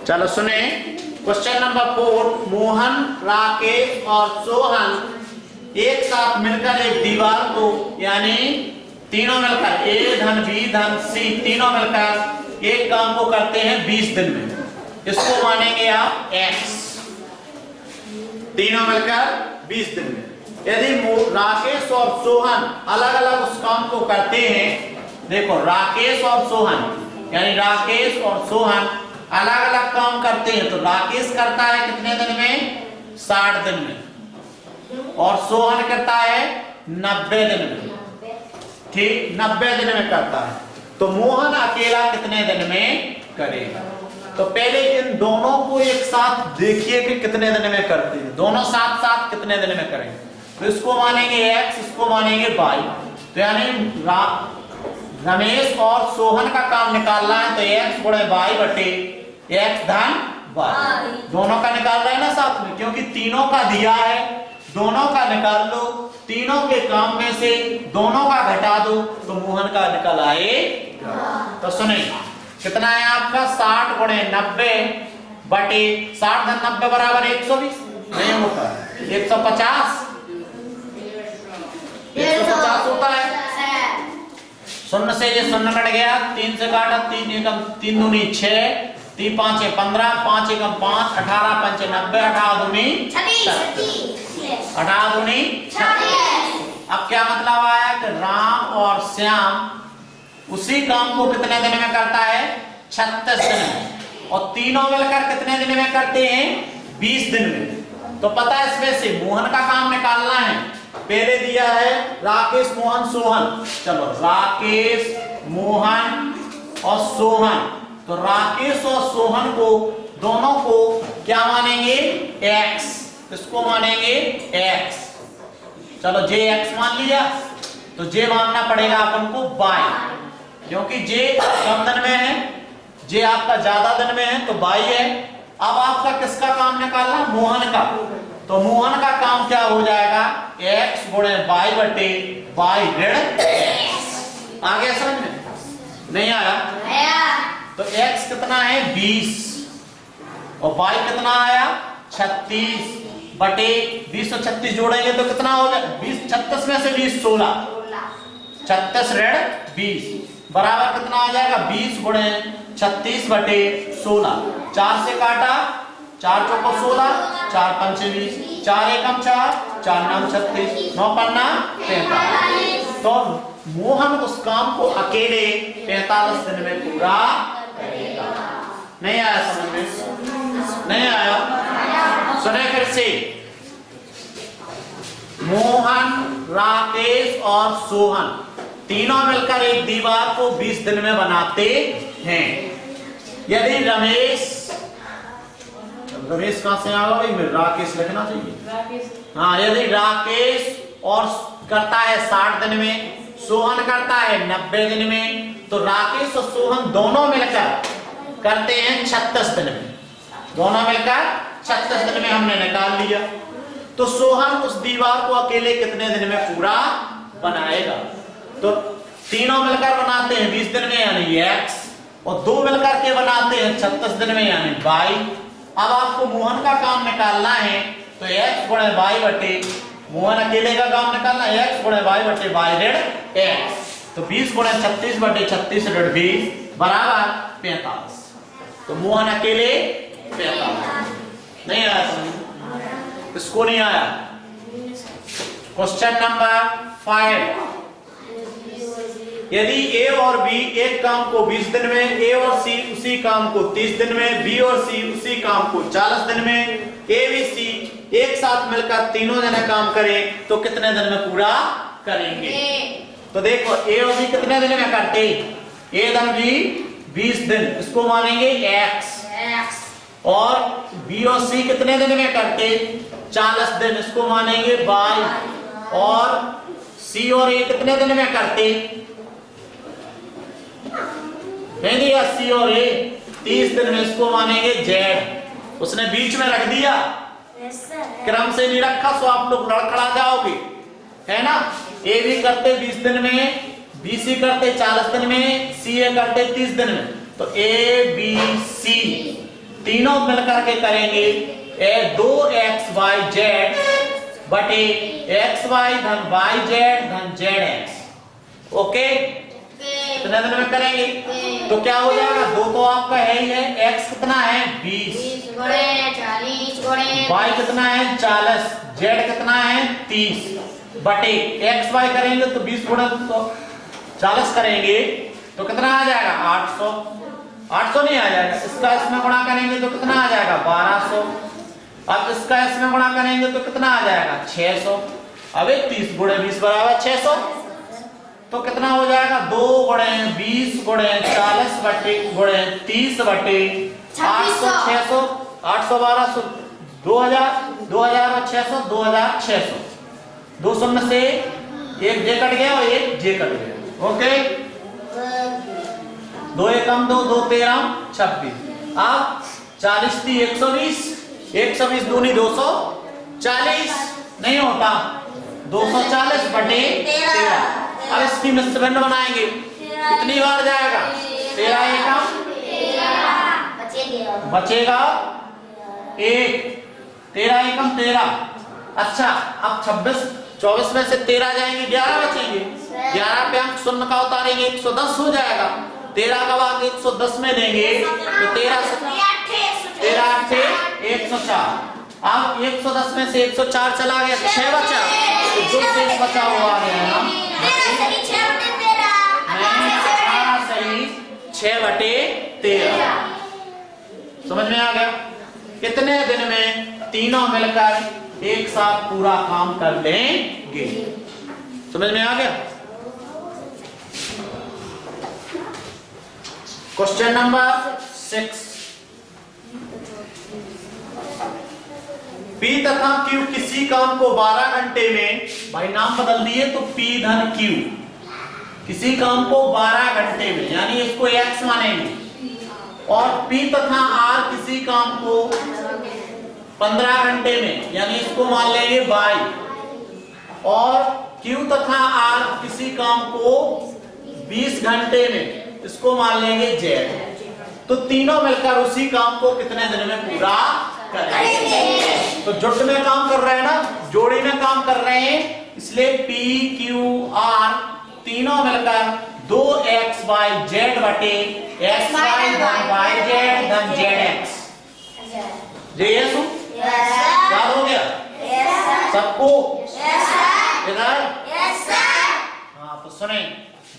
चलो सुने question number 4। Mohan, Rakesh और सोहन एक साथ मिलकर एक दीवार को, यानी तीनों मिलकर ए धन बी धन सी तीनों मिलकर एक काम को करते हैं 20 दिन में। इसको मानेंगे आप x। तीनों मिलकर 20 दिन में। यदि राकेश और सोहन अलग अलग उस काम को करते हैं, देखो राकेश और सोहन यानी राकेश और सोहन अलग अलग काम करते हैं, तो राकेश करता है कितने दिन में? 60 दिन में, और सोहन करता है 90 दिन में। ठीक, 90 दिन में करता है। तो मोहन अकेला कितने दिन में करेगा? तो पहले इन दोनों को एक साथ देखिए कि कितने दिन में करते हैं। दोनों साथ साथ कितने दिन में करेंगे? तो इसको मानेंगे x, इसको मानेंगे y। तो यानी रमेश और सोहन का काम निकालना है, तो x गुणे y बटे x धन y। दोनों का निकाल रहे हैं ना साथ में, क्योंकि तीनों का दिया है, दोनों का निकाल लो। तीनों के काम में से दोनों का घटा दो तो मोहन का निकल आए। तो सुने कितना है आपका? 60 गुणे 90 बटे 60 धन 90 बराबर 120 नहीं होता, 150 होता है। शून्य से ये शून्य कट गया, 3 से काटा, 3 एकम 3 दूनी 6, 3 5 15, 5 एकम 5, 18 पंचे 90, 18 दूनी 18 दूनी 36। अब क्या मतलब आया कि राम और श्याम उसी काम को कितने दिन में करता है? 36 दिन में। और तीनों मिलकर कितने दिन में करते हैं? 20 दिन में। तो पता है इसमें से मोहन का काम निकालना है। पहले दिया है राकेश, मोहन, सोहन। चलो राकेश, मोहन और सोहन। तो राकेश और सोहन को दोनों को क्या मानेंगे? x। इसको मानेंगे x। चलो जे x मान लिया, तो जे मानना पड़ेगा अपन को y, क्योंकि जे कम दिन में है, जे आपका ज्यादा दिन में है, तो y है। अब आपका किसका काम निकालना? मोहन का। तो मोहन का काम क्या हो जाएगा? x गुणे y बटे y ऋण x। आ गया समझ में? नहीं आया? तो x कितना है? 20, और y कितना आया? 36 बटे 20 और 36 जोड़ेंगे तो कितना हो जाए? 20, 36 में से 20 16, 36 ऋण 20 बराबर कितना आ जाएगा? 20 गुणे 36 बटे 16। 4 से काटा, 4 चौको 16, 4 पंचे 20, 4 एकम 4, 4 9 36, 9 पन्ना 45। तो मोहन उस काम को अकेले 45 दिन में पूरा करेगा। नहीं आया समझ में? नहीं आया? सुने फिर से। मोहन, राकेश और सोहन तीनों मिलकर एक दीवार को 20 दिन में बनाते हैं। यदि रमेश कहां से आएगा भाई? मैं राकेश लिखना चाहिए। हाँ, यदि राकेश और करता है 60 दिन में, सोहन करता है 90 दिन में, तो राकेश और सोहन दोनों मिलकर करते हैं 36 दिन में। दोनों मिलकर 36 दिन में हमने निकाल लिया। तो सोहन उस दीवार को अकेले कितने दिन में पूरा बनाएगा? तो तीनों मिलकर बनाते हैं 20 दिन में यानी x, और दो मिलकर के बनाते हैं 36 दिन में यानी y। अब आपको मोहन का काम निकालना है, तो x गुणे y बटे, मोहन अकेले का काम निकालना है, x गुणे y बटे y ऋण x। तो 20 गुणे 36 बटे 36 ऋण 20 बराबर 45। तो मोहन अकेले 45। नहीं आया समझ? इसको नहीं आया? Question number 5। यदि ए और बी एक काम को 20 दिन में, ए और सी उसी काम को 30 दिन में, बी और सी उसी काम को 40 दिन में, ए बी सी एक साथ मिलकर तीनों जने काम करें तो कितने दिन में पूरा करेंगे? तो देखो ए और बी कितने दिन में करते? ए धन बी 20 दिन, इसको मानेंगे x। और बी और सी कितने दिन में करते? 40 दिन, इसको मानेंगे y। और सी और ए कितने दिन में करते? नहीं दिया, सी और ए 30 दिन में, इसको मानेंगे z। उसने बीच में रख दिया, क्रम से नहीं रखा, तो आप लोग लड़खड़ा जाओगे, है ना? ए भी करते 20 दिन में, बी सी करते 40 दिन में, सी ए करते 30 दिन में। तो ए बी सी तीनों मिलकर के करेंगे 2xyz बटे xy धन yz धन zx। ओके, कितने दिन में करेंगे? तो क्या हो जाएगा? 2 तो आपका है ही है। x कितना है? 20 y कितना है? 40, z कितना है? 30 बटे xy करेंगे तो 20 गुणा 40 करेंगे तो कितना आ जाएगा? 800। 800 नहीं आ जाएगा, इसका इसमें गुणा करेंगे तो कितना आ जाएगा? 1200। अब इसका इसमें गुणा करेंगे तो कितना आ जाएगा? 600। अब 30 गुणे 20 बराबर 600, तो कितना हो जाएगा? 2 गुणे 20 गुणे 40 बटे गुणे 30 बटे 800 600 800 1200 2000 2000 और 600 2600। 2 शून्य से एक जे कट गया और एक जे कट गया। ओके, 2 एकम 2 2 13 26। अब 40 थी 120 120 दूनी 240 नहीं होता, 240 बटे 13। अब इसकी मिश्र भिन्न बनाएंगे, कितनी बार जाएगा? 13 एकम बचेगा 1, 13 एकम 13। अच्छा, अब 26 24 में से 13 जाएंगे, 11 बचेंगे। 11 पे हम शून्य का उतारेंगे 110 हो जाएगा। 13 का भाग 110 में देंगे तो 13 8 104। अब 110 में से 104 चला गया, 6 बचा, तो 2 शेष बचा हुआ है। 6 बटे 13। समझ में आ गया? कितने दिन में तीनों मिलकर एक साथ पूरा काम कर लेंगे? समझ में आ गया? Question number 6। P तथा Q किसी काम को 12 घंटे में, भाई नाम बदल दिए तो P धन Q, किसी काम को 12 घंटे में यानी इसको x मानेंगे, और P तथा R किसी काम को 15 घंटे में यानी इसको मान लेंगे y, और Q तथा R किसी काम को 20 घंटे में इसको मान लेंगे z। तो तीनों मिलकर उसी काम को कितने दिन में पूरा करेंगे? तो जुट में काम कर रहे हैं ना, जोड़ी में काम कर रहे हैं, इसलिए P Q R तीनों मिलकर 2xyz बटे xy धन yz धन zx। ये सुन याद हो गया सबको? इधर हाँ, तो सुने,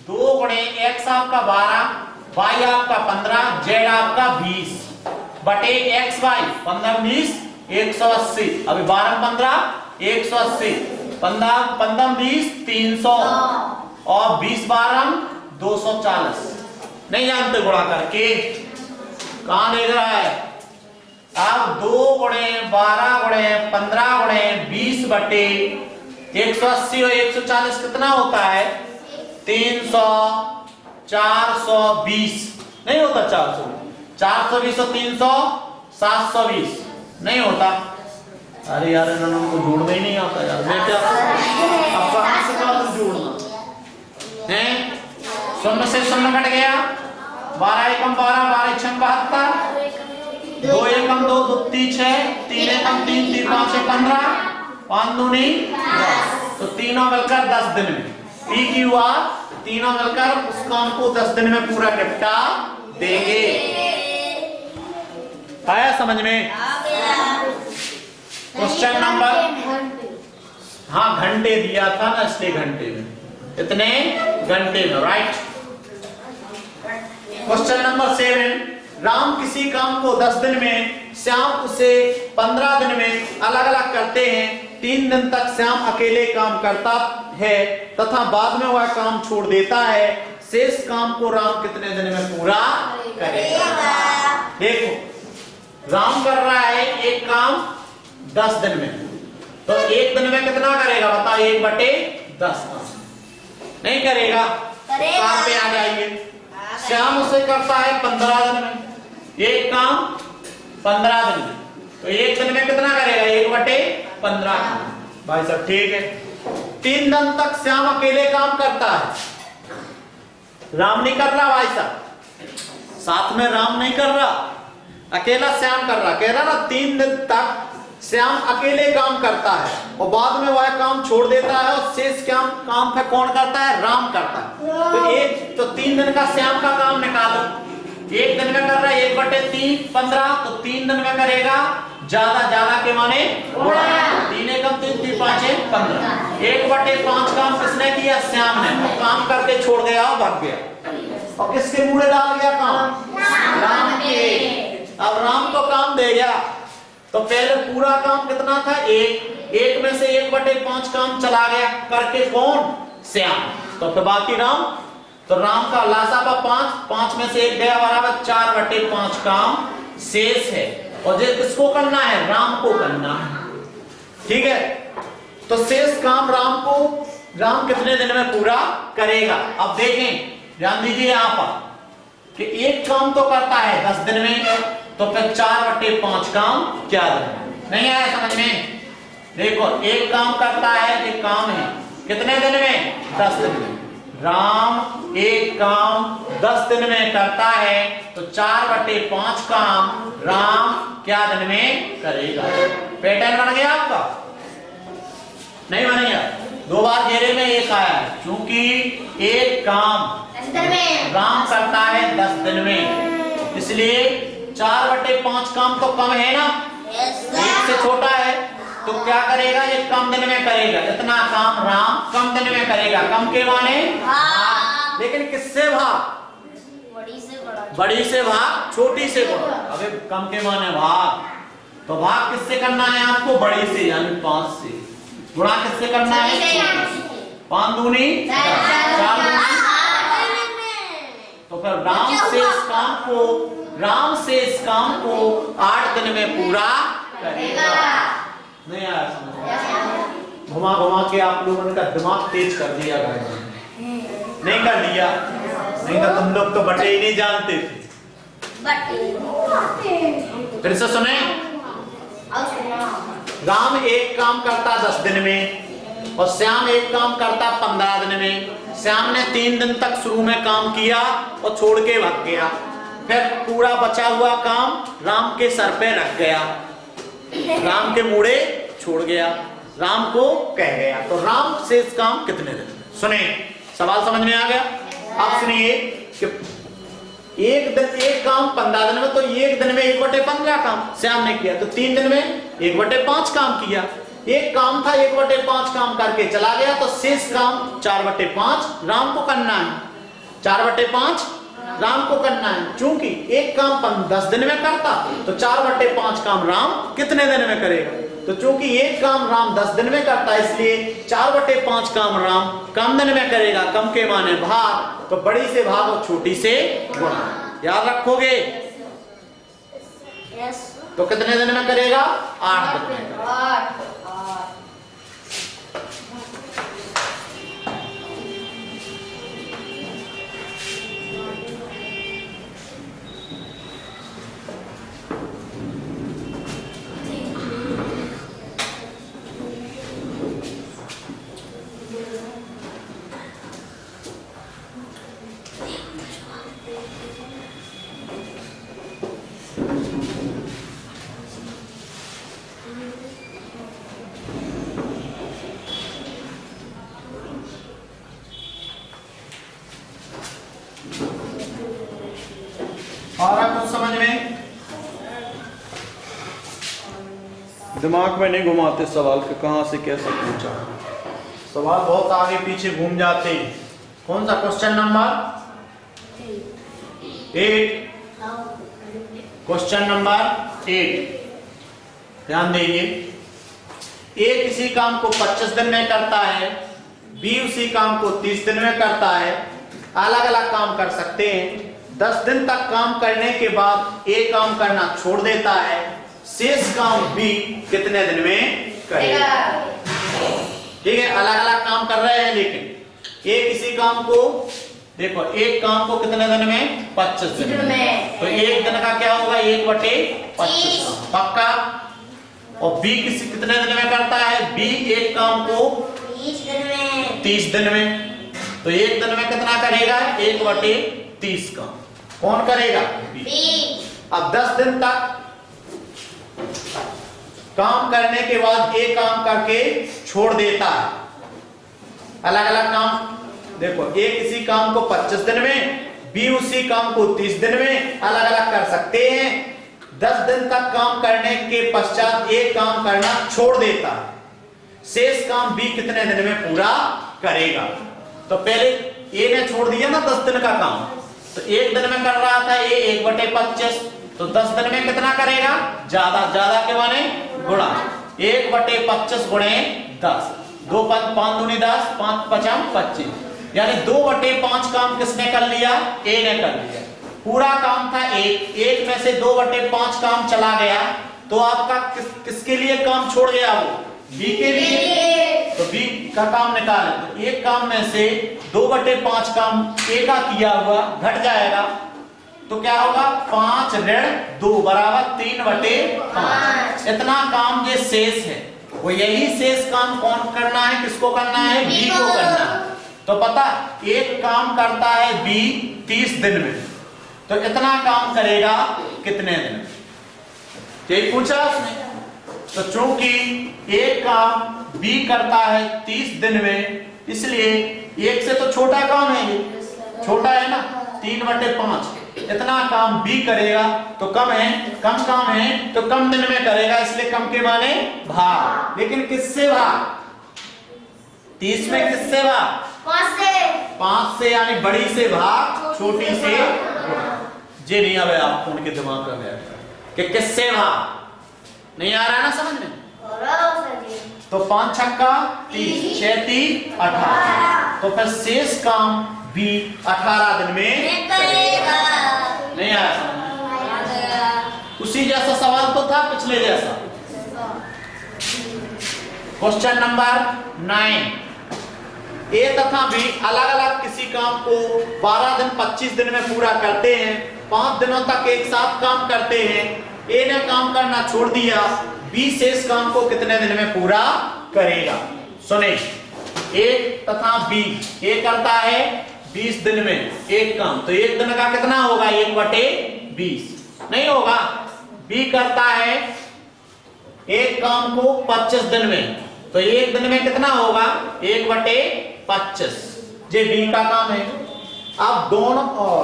2 गुणे x आपका 12, y आपका 15, z आपका 20 बटे xy 15 20 180। अभी 12 15 180, 15 20 300 और 20 12 240। नहीं जानते गुणा करके? कहां देख रहा है? अब 2 गुणे 12 गुणे 15 गुणे 20 बटे 180 और 140 कितना होता है? 300 420 नहीं होता, 420 और 300 720 नहीं होता। अरे यार इन्होंने को जोड़ना ही नहीं आता यार, बेटा अब कहां से तुम जोड़ना है? शून्य से शून्य कट गया, 12 एकम 12 12 छंग 72, 2 एकम 2 2 3 6, 3 एकम 3 3 5 6 15, 5 दूनी 10। तो तीनों मिलकर 10 दिन में P Q R तीनों मिलकर उस काम को 10 दिन में पूरा निपटा देंगे। आया समझ में? क्वेश्चन नंबर, हाँ घंटे दिया था ना इसलिए घंटे में, इतने घंटे में, राइट। Question number 7। राम किसी काम को 10 दिन में, श्याम उसे 15 दिन में अलग अलग करते हैं। 3 दिन तक श्याम अकेले काम करता है तथा बाद में वह काम छोड़ देता है। शेष काम को राम कितने दिन में पूरा करेगा? देखो, राम कर रहा है एक काम 10 दिन में, तो 1 दिन में कितना करेगा बता? 1/10 नहीं करेगा, काम पे आ जाइए। श्याम उसे करता है 15 दिन में, एक काम 15 दिन में, तो 1 दिन में कितना करेगा? 1/15। भाई साहब ठीक है। 3 दिन तक श्याम अकेले काम करता है, राम नहीं कर रहा भाई साहब, साथ में राम नहीं कर रहा। अकेला श्याम कर रहा, कह रहा ना 3 दिन तक श्याम अकेले काम करता है और बाद में वह काम छोड़ देता है और शेष काम फिर कौन करता है? राम करता है। तो 3 दिन का श्याम का काम निकालो। 1 दिन में कर रहा है 1/3 15, तो 3 दिन में करेगा ज्यादा के माने गुणा, 3 एकम 3 3 5 15। 1/5 काम किसने किया? श्याम ने। तो काम करके छोड़ गया और भाग गया और किसके मुड़े डाल गया काम? राम के। अब राम को काम दे गया तो पहले पूरा काम कितना था? 1 में से 1/5 काम चला गया करके कौन? श्याम। तो फिर बाकी राम, तो राम का लासा पर 5 में से 1 गया बराबर 4/5 काम शेष है और ये किसको करना है? राम को करना है। ठीक है, तो शेष काम राम कितने दिन में पूरा करेगा? अब देखें, ध्यान दीजिए यहां पर कि एक काम तो करता है 10 दिन में, तो फिर 4/5 काम क्या दिन? नहीं आया समझ में? देखो, एक काम करता है, एक काम है कितने दिन में? 10 दिन में। राम एक काम 10 दिन में करता है तो 4/5 काम राम क्या दिन में करेगा? पैटर्न बन गया आपका? नहीं बनेगा? 2 बार घेरे में 1 आया है क्योंकि एक काम राम करता है 10 दिन में, इसलिए 4/5 काम तो कम है ना, 1 से छोटा है, तो क्या करेगा? एक कम दिन में करेगा। इतना काम राम कम दिन में करेगा। कम के माने भाग, लेकिन किससे भाग? बड़ी से भाग छोटी से गुणा। अबे कम के माने भाग, तो भाग किससे करना है आपको? बड़ी से, यानी 5 से। गुणा किससे करना है? 5 दूनी 4 दूनी। तो फिर राम शेष काम को 8 दिन में पूरा करेगा। नहीं आया समझ? घुमा के आप लोगों ने का दिमाग तेज कर दिया, नहीं कर दिया? नहीं तो तुम लोग तो बटे ही नहीं जानते थे। फिर से सुने, राम एक काम करता 10 दिन में और श्याम एक काम करता 15 दिन में। श्याम ने 3 दिन तक शुरू में काम किया और छोड़ के भाग गया, फिर पूरा बचा हुआ काम राम के सर पे रख गया, राम के मुड़े छोड़ गया, राम को कह गया। तो राम शेष काम कितने दिन? सुने, सवाल समझ में आ गया? अब सुनिए कि एक काम 15 दिन में, तो 1 दिन में 1/15 काम श्याम ने किया, तो 3 दिन में 1/5 काम किया। एक काम था 1/5 काम करके चला गया, तो शेष काम 4/5 राम को करना है। 4/5 राम को करना है, क्योंकि एक काम 10 दिन में करता तो 4/5 काम राम कितने दिन में करेगा? तो चूंकि एक काम राम 10 दिन में करता है, इसलिए 4/5 काम राम कम दिन में करेगा। कम के माने भाग, तो बड़ी से भाग और छोटी से गुणा। याद रखोगे? तो कितने दिन में करेगा? 8 दिन में करेगा। और कुछ समझ में? दिमाग में नहीं घुमाते सवाल के, कहां से कैसे पूछा। सवाल बहुत आगे पीछे घूम जाते हैं। कौन सा क्वेश्चन नंबर 8? क्वेश्चन नंबर 8 ध्यान दीजिए। ए किसी काम को 25 दिन में करता है, बी उसी काम को 30 दिन में करता है। अलग अलग काम कर सकते हैं। 10 दिन तक काम करने के बाद ए काम करना छोड़ देता है, शेष काम बी कितने दिन में करेगा? ठीक है, अलग अलग काम कर रहे हैं, लेकिन ए किसी काम को, देखो एक काम को कितने दिन में? 25 दिन में। तो एक दिन का क्या होगा? 1/25 पक्का। और बी कितने दिन में करता है? बी एक काम को 30 दिन में। तो एक दिन में कितना करेगा? 1/30 काम कौन करेगा? बी। अब 10 दिन तक काम करने के बाद एक काम करके छोड़ देता है, अलग अलग काम। देखो, एक इसी काम को 25 दिन में, बी उसी काम को 30 दिन में अलग अलग कर सकते हैं। 10 दिन तक काम करने के पश्चात एक काम करना छोड़ देता है, शेष काम बी कितने दिन में पूरा करेगा? तो पहले ए ने छोड़ दिया ना 10 दिन का काम, तो एक दिन में कर रहा था ए 1/25, तो 10 दिन में कितना करेगा? ज्यादा। ज्यादा के माने गुणा, 1/25 गुणे 10, 2 5 दूनी 10, 5 5 25, यानी 2/5 काम किसने कर लिया? ए ने कर लिया। पूरा काम था एक में से 2/5 काम चला गया, तो आपका किसके लिए काम छोड़ गया? वो बी के लिए। तो बी का काम निकालें, तो एक काम में से 2/5 काम ए का किया हुआ घट जाएगा, तो क्या होगा? 5 ऋण 2 बराबर 3/5। इतना काम ये शेष है, वो यही शेष काम कौन करना है? किसको करना है? बी को करना है। तो पता, एक काम करता है बी 30 दिन में, तो इतना काम करेगा कितने दिन में? यही पूछा उसने। तो चूंकि एक काम बी करता है 30 दिन में, इसलिए एक से तो छोटा काम है, ये छोटा है ना, 3/5। इतना काम बी करेगा तो कम है, कम काम है तो कम दिन में करेगा, इसलिए कम के माने भाग। लेकिन किससे भाग? 30 में किससे भाग? 5 से, यानी बड़ी से भाग छोटी से गुणा। जी नहीं आवे आपको उनके दिमाग में गया कि किससे भाग? नहीं आ रहा है ना समझ में? तो 5 छक्का 30, 6 3 18, तो फिर शेष काम बी 18 दिन में करेगा। नहीं आया समझ? उसी जैसा सवाल तो था पिछले जैसा। क्वेश्चन नंबर 9, ए तथा बी अलग अलग किसी काम को 12 दिन 25 दिन में पूरा करते हैं, 5 दिनों तक एक साथ काम करते हैं। ए ने काम करना छोड़ दिया, बी शेष काम को कितने दिन में पूरा करेगा? सुने, ए तथा बी, ए करता है 20 दिन में एक काम, तो एक दिन का कितना होगा? 1/20 नहीं होगा। बी करता है एक काम को 25 दिन में, तो एक दिन में कितना होगा? 1/25। ये बी का काम है। अब दोनों और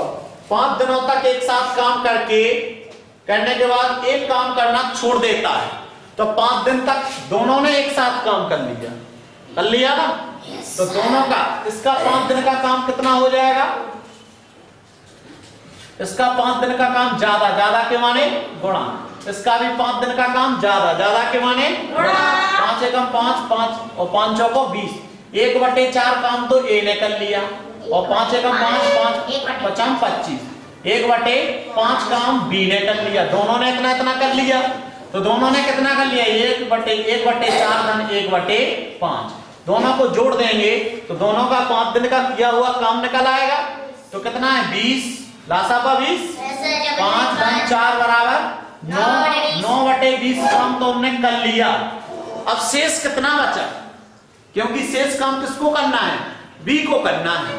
5 दिनों तक एक साथ काम करने के बाद एक काम करना छोड़ देता है, तो 5 दिन तक दोनों ने एक साथ काम कर लिया ना, तो दोनों का, इसका 5 दिन का काम कितना हो जाएगा? इसका 5 दिन का काम ज्यादा, ज्यादा के माने गुणा, इसका भी 5 दिन का काम ज्यादा, ज्यादा के माने गुणा। 5 एकम 5, 5 और 5 चौको 20, 1/4 काम तो ए ने कर लिया, और 5 एकम 5, 5 5 25, 1/5 काम बी ने कर लिया। दोनों ने इतना इतना कर लिया, तो दोनों ने कितना कर लिया? 1/4 धन 1/5। दोनों को जोड़ देंगे तो दोनों का 5 दिन का किया हुआ काम निकल आएगा। तो कितना है? 20, लासापा 20, 5 धन 4 बराबर 9, 9/20 काम तो हमने कर लिया। अब शेष कितना बचा? क्योंकि शेष काम किसको करना है? बी को करना है,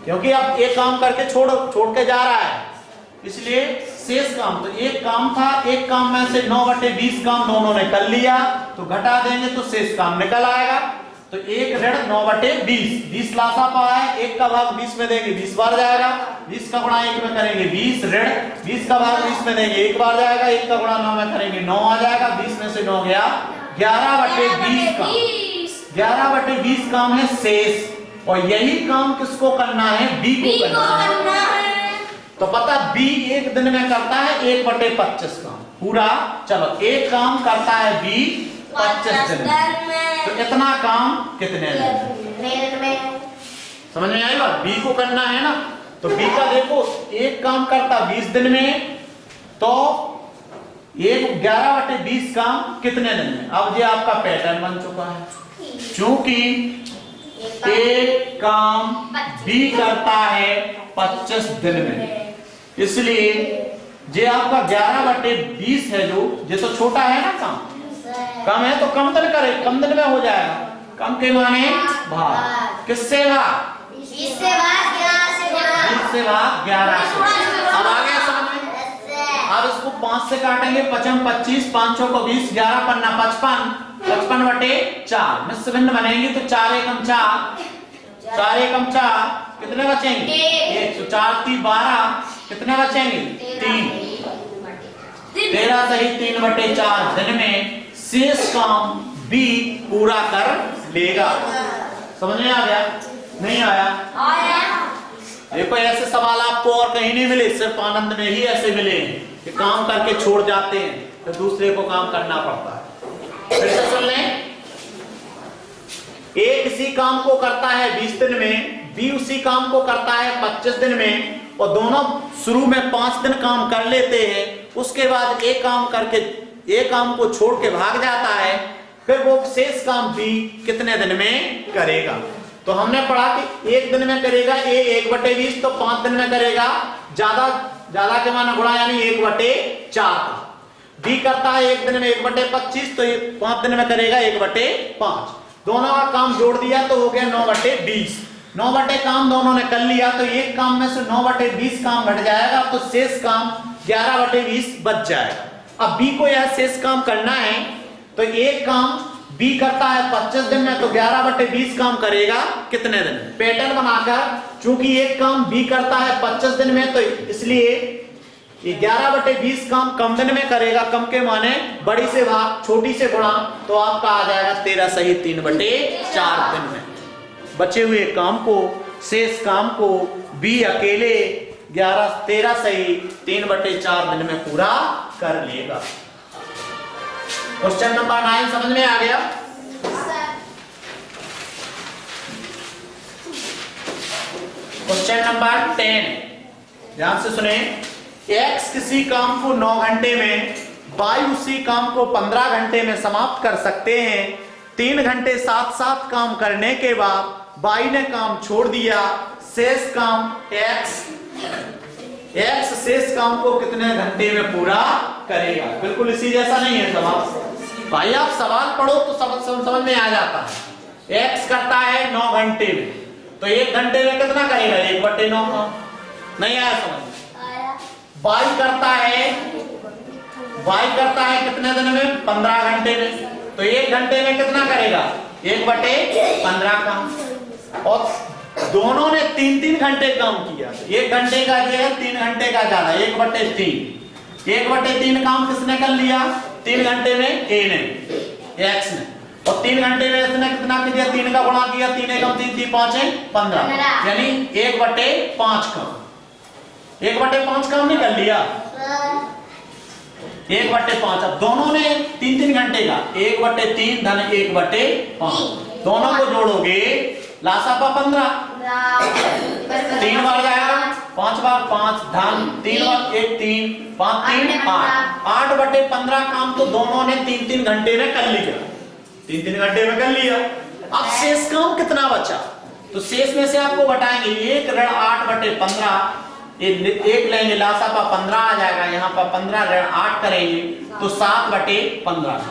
क्योंकि अब एक काम करके छोड़ के जा रहा है, इसलिए शेष काम, तो एक काम था, एक काम में से 9/20 काम दोनों ने कर लिया, तो घटा देंगे तो शेष काम निकल आएगा। तो 1 ऋण 9/20, 20 लासा पाया है, 1 का भाग 20 में देंगे 20 बार जाएगा, 20 का गुणा 1 में करेंगे 20 ऋण 20 का भाग 20 में देंगे 1 बार जाएगा, 1 का गुणा 9 में करेंगे 9 आ जाएगा, 20 में से 9 गया 11/20 काम, 11/20 काम है शेष, और यही काम किसको करना है? बी को करना है। तो पता, बी एक दिन में करता है 1/25 काम पूरा। चलो, एक काम करता है बी 25 दिन में, तो इतना काम कितने दिन में? समझ में आई बात? बी को करना है ना, तो बी का देखो, एक काम करता 20 दिन में, तो 11/20 काम कितने दिन में? अब ये आपका पैटर्न बन चुका है। चूंकि एक काम बी करता है 25 दिन में, इसलिए ये आपका 11/20 है, जो ये तो छोटा है ना काम, कम है तो कम दिन करे, कम दिन में हो जाएगा। कम के माने भाग, किससे भाग? 20 से भाग 11 से। अब आ गया समझ में? अब इसको 5 से काटेंगे, 55 25, 5 को 20, 11 पन्ना 55, 55/4 मिश्र भिन्न बनेंगी तो 4 एकम 4, 4 एकम 4 कितने बचेंगे 1, तो 4 3 12 कितने बचेंगे 3, 13 सही 3/4 दिन में शेष काम बी पूरा कर लेगा। समझ में आ गया? नहीं आया? देखो ऐसे सवाल आपको और कहीं नहीं मिले, सिर्फ आनंद में ही ऐसे मिले कि काम करके छोड़ जाते हैं तो दूसरे को काम करना पड़ता है। फिर से सुन लें, ए किसी काम को करता है 20 दिन में, बी उसी काम को करता है 25 दिन में, और दोनों शुरू में 5 दिन काम कर लेते हैं, उसके बाद एक काम करके एक काम को छोड़ के भाग जाता है, फिर वो शेष काम बी कितने दिन में करेगा। तो हमने पढ़ा कि 1 दिन में करेगा ए 1/20, तो 5 दिन में करेगा ज्यादा के माना गुणा यानी 1/4। बी करता है 1 दिन में 1/25, तो ये 5 दिन में करेगा 1/5। दोनों का काम जोड़ दिया तो हो गया 9/20। 9 काम दोनों ने कर लिया, तो एक काम में से 9/20 काम घट जाएगा, तो शेष काम 11/20 बच जाएगा। अब बी को यह शेष काम करना है, तो एक काम बी करता है 25 दिन में, तो 11/20 काम करेगा कितने दिन में। पैटर्न बनाकर, चूंकि एक काम बी करता है 25 दिन में, तो इसलिए ये 11/20 काम कम दिन में करेगा। कम के माने बड़ी से भाग छोटी से गुणा, तो आपका आ जाएगा 13 सही 3/4 दिन में। बचे हुए काम को, शेष काम को बी अकेले 13 सही 3/4 दिन में पूरा कर लेगा। क्वेश्चन नंबर 9 समझ में आ गया? क्वेश्चन नंबर 10 ध्यान से सुने। x किसी काम को 9 घंटे में, y उसी काम को 15 घंटे में समाप्त कर सकते हैं। 3 घंटे साथ साथ काम करने के बाद y ने काम छोड़ दिया, शेष काम x शेष काम को कितने घंटे में पूरा करेगा। बिल्कुल इसी जैसा नहीं है सवाल भाई, आप सवाल पढ़ो तो समझ में आ जाता है। x करता है 9 घंटे में, तो 1 घंटे में कितना करेगा 1/9 काम। नहीं आया समझ? y करता है कितने दिन में 15 घंटे में, तो 1 घंटे में कितना करेगा 1/15 काम। और दोनों ने 3-3 घंटे काम किया, 1 घंटे का ये है 3 घंटे का ज्यादा 1/3। 1/3 काम किसने कर लिया 3 घंटे में ए ने x ने, और 3 घंटे में इसने कितना किया 3 का गुणा किया, 3 एकम 3 3 5 15, यानी 1/5 काम। 1/5 काम नहीं कर लिया 1/5। अब दोनों ने 3-3 घंटे का 1/3 धन 1/5, दोनों को जोड़ोगे लासापा 15, 3 बार जाएगा 5 बार 5 धन 3 बार 1 3 5 3 8 8/15 काम तो दोनों ने 3-3 घंटे में कर लिया, 3-3 घंटे में कर लिया। अब शेष काम कितना बचा, तो शेष में से आपको बताएंगे 1 ऋण 8/15, एक लेंगे लासापा 15 आ जाएगा, यहाँ पर 15 ऋण 8 करेंगे तो 7/15।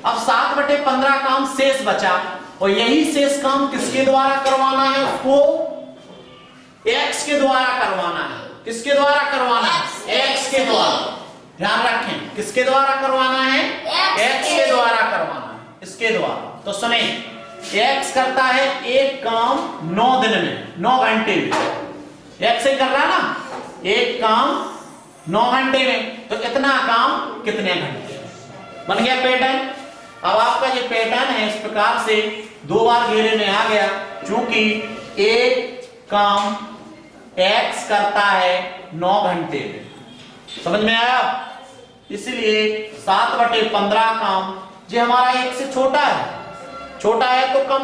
अब 7/15 काम शेष बचा, और यही शेष काम किसके द्वारा करवाना है, उसको x के द्वारा करवाना है। किसके द्वारा करवाना है x के द्वारा, ध्यान रखें किसके द्वारा करवाना है x के द्वारा करवाना है, इसके द्वारा। तो सुने x करता है एक काम 9 दिन में 9 घंटे में, x से कर रहा ना एक काम 9 घंटे में, तो इतना काम कितने घंटे बन गया पैटर्न। अब आपका ये पैटर्न है इस प्रकार से 2 बार घेरे में आ गया, चूंकि एक काम x करता है 9 घंटे में, समझ में आया। इसलिए 7/15 काम जो हमारा 1 से छोटा है तो काम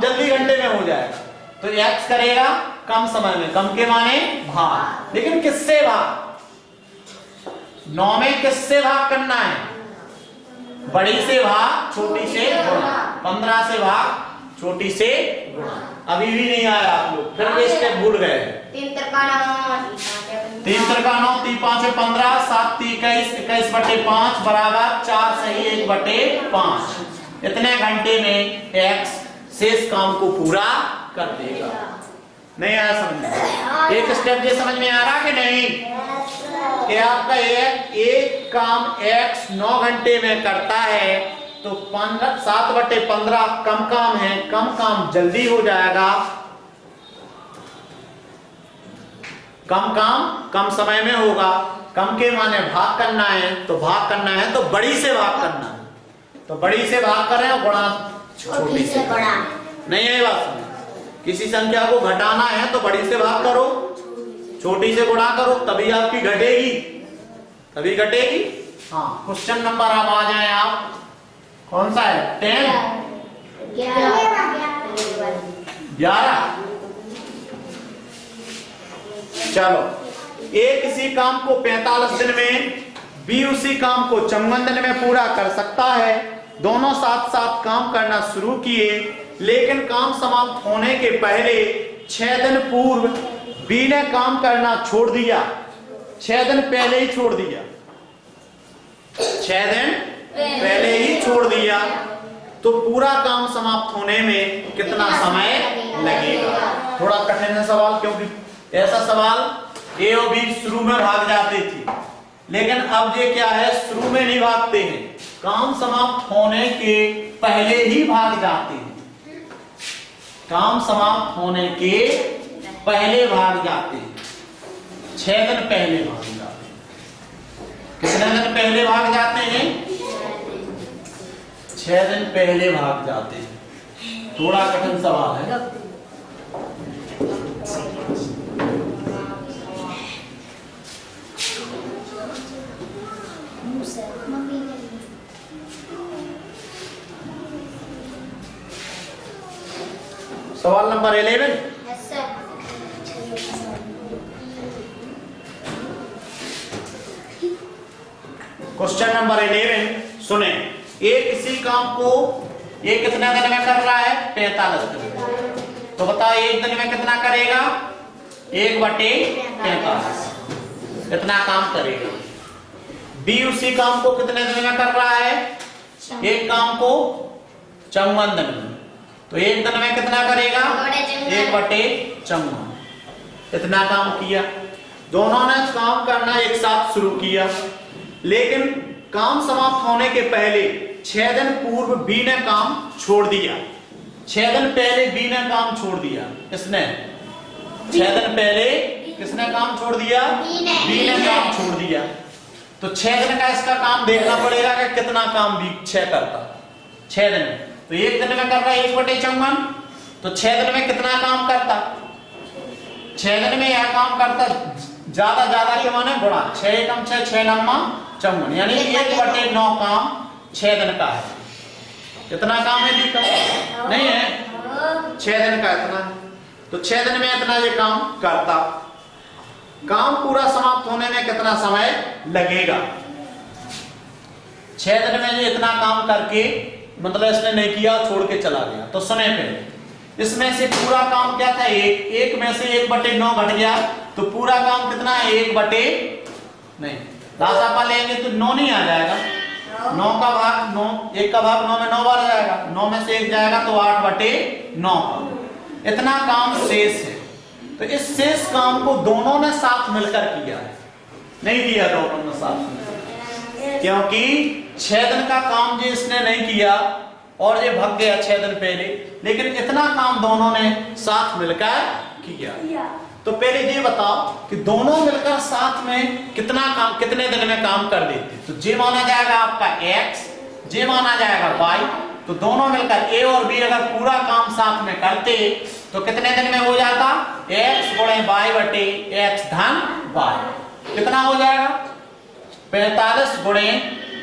जल्दी घंटे में हो जाएगा, तो x करेगा कम समय में, कम के माने भाग। लेकिन किससे भाग, 9 में किससे भाग करना है, बड़ी से भाग छोटी से गुणा, 15 से भाग छोटी से गुणा। अभी भी नहीं आया आप लोग, फिर ये स्टेप भूल गए। 3 त्रिका 9 3 5 15 7 21 21/5 बराबर 4 सही 1/5। इतने घंटे में x शेष काम को पूरा कर देगा। नहीं आया समझ में? एक स्टेप ये समझ में आ रहा कि नहीं? कि आपका एक काम x 9 घंटे में करता है तो 7/15 कम काम है, कम काम जल्दी हो जाएगा, कम काम कम समय में होगा। कम के माने भाग करना है, तो भाग करना है तो बड़ी से भाग करना है, तो बड़ी से भाग कर रहे हैं, गुणा छोटी से बड़ा। नहीं है बात सुनिए। किसी संख्या को घटाना है तो बड़ी से भाग करो, छोटी से गुणा करो, तभी आपकी घटेगी, तभी घटेगी। हाँ, क्वेश्चन नंबर अब आ जाए आप, कौन सा है? 11। चलो, ए किसी काम को 45 दिन में, बी उसी काम को 54 दिन में पूरा कर सकता है। दोनों साथ साथ काम करना शुरू किए, लेकिन काम समाप्त होने के पहले 6 दिन पूर्व बी ने काम करना छोड़ दिया। 6 दिन पहले ही छोड़ दिया, 6 दिन पहले ही छोड़ दिया, तो पूरा काम समाप्त होने में कितना समय लगेगा? थोड़ा कठिन है सवाल, क्योंकि ऐसा सवाल ए और बी शुरू में भाग जाते थे, लेकिन अब ये क्या है, शुरू में नहीं भागते हैं, काम समाप्त होने के पहले ही भाग जाते हैं। काम समाप्त होने के पहले भाग जाते हैं, 6 दिन पहले भाग जाते हैं। कितने दिन पहले भाग जाते हैं? 6 दिन पहले भाग जाते हैं। थोड़ा कठिन सवाल है। सवाल नंबर 11। क्वेश्चन नंबर 11 सुने। ए किसी काम को ये कितने दिन में कर रहा है? 45 दिन। तो बताओ एक दिन में कितना करेगा? 1/45 कितना काम करेगा? बी उसी काम को कितने दिन में कर रहा है? एक काम को 54 दिन में, तो एक दिन में कितना करेगा? 1/54। इतना काम किया। दोनों ने काम करना एक साथ शुरू किया, लेकिन काम समाप्त होने के पहले 6 दिन पूर्व बी ने काम छोड़ दिया। 6 दिन पहले बी ने काम छोड़ दिया। किसने? 6 दिन पहले किसने काम छोड़ दिया? बी ने काम छोड़ दिया। तो 6 दिन का इसका काम देखना पड़ेगा कि कितना काम बी 6 करता। 6 दिन में, तो एक दिन में कर रहा है 1/54, तो 6 दिन में कितना काम करता? 6 दिन में यह काम करता ज्यादा के माने गुणा 6 एकम 6 6 नम्मा 54, यानी 1/9 काम 6 दिन का है। कितना काम है जी? नहीं है, 6 दिन का इतना है, तो 6 दिन में इतना ये काम करता। काम पूरा समाप्त होने में कितना समय लगेगा? 6 दिन में ये इतना काम करके, मतलब इसने नहीं किया, छोड़ के चला गया। तो सुने फिर, इसमें से पूरा काम क्या था? एक में से 1/9 घट गया, तो पूरा काम कितना है? 1 रासापा लेंगे तो 9 नहीं आ जाएगा। 9 का भाग 9, 1 का भाग 9 में 9 बार जाएगा, 9 में से 1 जाएगा तो 8/9। इतना काम शेष है। तो इस शेष काम को दोनों ने साथ मिलकर किया है, नहीं किया दोनों ने साथ मिलकर, क्योंकि 6 दिन का काम जो इसने नहीं किया और ये भाग गया 6 दिन पहले, लेकिन इतना काम दोनों ने साथ मिलकर किया। तो पहले ये बताओ कि दोनों मिलकर साथ में कितना काम, कितने दिन में काम कर देते? तो जे माना जाएगा आपका x, जे माना जाएगा y, तो दोनों मिलकर a और b अगर पूरा काम साथ में करते तो कितने दिन में हो जाता? x गुणे y बटे x धन y। कितना हो जाएगा? 45 गुणे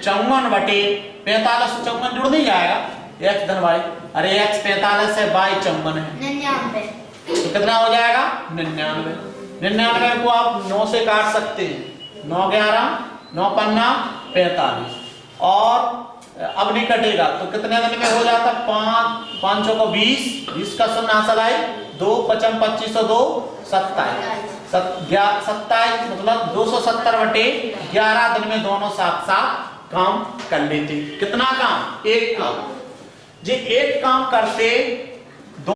54 बटे 45, 54 जुड़ नहीं जाएगा, x धन y। अरे x 45 है, y 54 है, 99। तो कितना हो जाएगा? 99। 99 को आप 9 से काट सकते हैं, 9 11 9 पन्ना 45, और अब नहीं कटेगा तो कितने दिन में हो जाता? 5 5 को 20, 20 का शून्य हासिल आए, 2 5 25 2 27, 27 मतलब 270 बटे 11 दिन में दोनों साथ साथ काम कर लेते। कितना काम? एक काम। जे एक काम करते